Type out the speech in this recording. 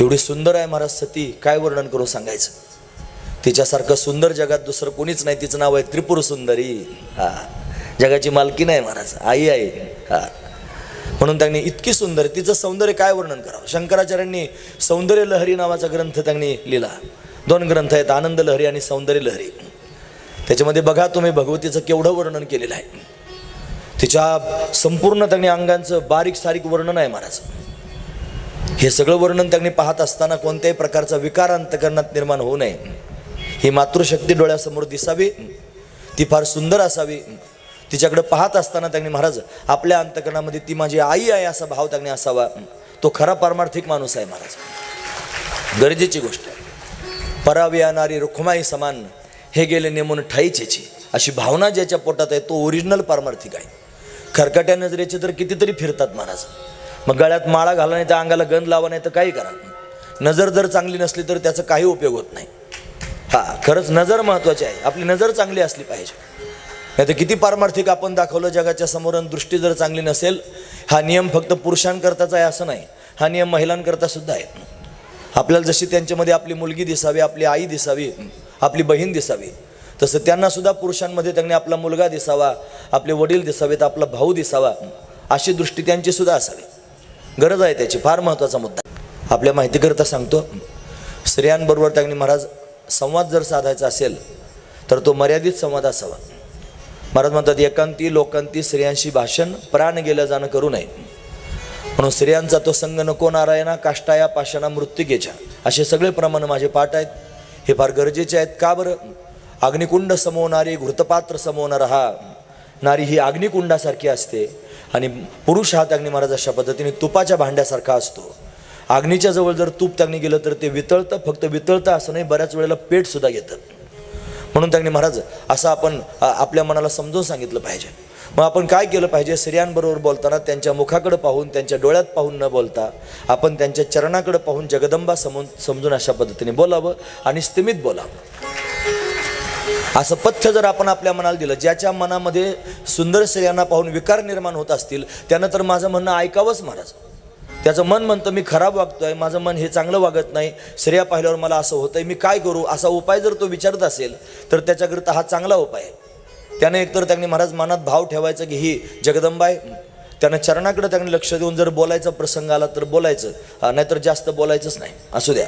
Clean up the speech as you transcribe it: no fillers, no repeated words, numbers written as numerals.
एवढी सुंदर आहे महाराज सती, काय वर्णन करून सांगायचं. तिच्यासारखं सुंदर जगात दुसरं कोणीच नाही. तिचं नाव आहे त्रिपुर सुंदरी. हा, जगाची मालकी नाही महाराज, आई आहे. हा, म्हणून त्यांनी इतकी सुंदर, तिचं सौंदर्य काय वर्णन करावं. शंकराचार्यांनी सौंदर्य लहरी नावाचा ग्रंथ त्यांनी लिहिला. 2 ग्रंथ आहेत, आनंद लहरी आणि सौंदर्य लहरी. त्याच्यामध्ये बघा तुम्ही भगवतीचं केवढं वर्णन केलेलं आहे. तिच्या संपूर्ण त्यांनी अंगांचं बारीक सारीक वर्णन आहे महाराज. हे सगळं वर्णन त्यांनी पाहत असताना कोणत्याही प्रकारचा विकार अंतकरणात निर्माण होऊ नये. ही मातृशक्ती डोळ्यासमोर दिसावी, ती फार सुंदर असावी. तिच्याकडे पाहत असताना त्यांनी महाराज आपल्या अंतकरणामध्ये ती माझी आई आहे असा भाव त्यांनी असावा. तो खरा पारमार्थिक माणूस आहे महाराज. गरजेची गोष्ट आहे. परावी येणारी रुखमाई समान हे गेले नेमून ठाईचेची, अशी भावना ज्याच्या पोटात आहे तो ओरिजिनल पारमार्थिक आहे. खरकट्या नजरेचे तर कितीतरी फिरतात महाराज. मग गळ्यात माळा घाला नाही तर अंगाला गंध लावा नाही तर काही करा. नजर जर चांगली नसली तर त्याचं काही उपयोग होत नाही. हा, खरंच नजर महत्त्वाची आहे. आपली नजर चांगली असली पाहिजे. नाही तर किती पारमार्थिक आपण दाखवलं जगाच्या समोर, दृष्टी जर चांगली नसेल. हा नियम फक्त पुरुषांकरताच आहे असं नाही, हा नियम महिलांकरता सुद्धा आहे. आपल्याला जशी त्यांच्यामध्ये आपली मुलगी दिसावी, आपली आई दिसावी, आपली बहीण दिसावी, तसं त्यांना सुद्धा पुरुषांमध्ये त्यांनी आपला मुलगा दिसावा, आपले वडील दिसावेत, आपला भाऊ दिसावा, अशी दृष्टी त्यांची सुद्धा असावी. गरज आहे त्याची, फार महत्त्वाचा मुद्दा. आपल्या माहितीकरता सांगतो, स्त्रियांबरोबर त्यांनी महाराज संवाद जर साधायचा असेल तर तो मर्यादित संवाद असावा. महाराज म्हणतात, एकांती लोकांती स्त्रियांशी भाषण प्राण गेलं जाणं करू नये. म्हणून स्त्रियांचा तो संग नको नारायणा, काष्टाया पाषाणा मृत्तिकेच्या, असे सगळे प्रमाण माझे पाठ आहेत. हे फार गरजेचे आहेत. का बरं? अग्निकुंड समवणारी घृतपात्र समवणारा हा, नारी ही अग्निकुंडासारखी असते आणि पुरुष हा त्यांनी महाराज अशा पद्धतीने तुपाच्या भांड्यासारखा असतो. अग्नीच्या जवळ जर तूप त्यांनी गेलं तर ते वितळतं. फक्त वितळतं असं नाही, बऱ्याच वेळेला पेट सुद्धा घेतं. म्हणून त्यांनी महाराज असं आपण आपल्या मनाला समजून सांगितलं पाहिजे. मग आपण काय केलं पाहिजे? स्त्रियांबरोबर बोलताना त्यांच्या मुखाकडे पाहून, त्यांच्या डोळ्यात पाहून न बोलता आपण त्यांच्या चरणाकडे पाहून जगदंबा समजून अशा पद्धतीने बोलावं आणि स्थिमित बोलावं. असं पथ्य जर आपण आपल्या मनाला दिलं, ज्याच्या मनामध्ये सुंदर स्त्रियांना पाहून विकार निर्माण होत असतील त्यानं तर माझं म्हणणं ऐकावंच महाराज. त्याचं मन म्हणतं मी खराब वागतोय, माझं मन हे चांगलं वागत नाही, स्त्रिया पाहिल्यावर मला असं होतंय, मी काय करू? असा उपाय जर तो विचारत असेल तर त्याच्याकरिता हा चांगला उपाय आहे. त्याने एकतर त्यांनी महाराज मनात भाव ठेवायचं की ही जगदंबा आहे. त्यानं चरणाकडे त्यांनी लक्ष देऊन जर बोलायचा प्रसंग आला तर बोलायचं, नाहीतर जास्त बोलायचंच नाही. असू द्या.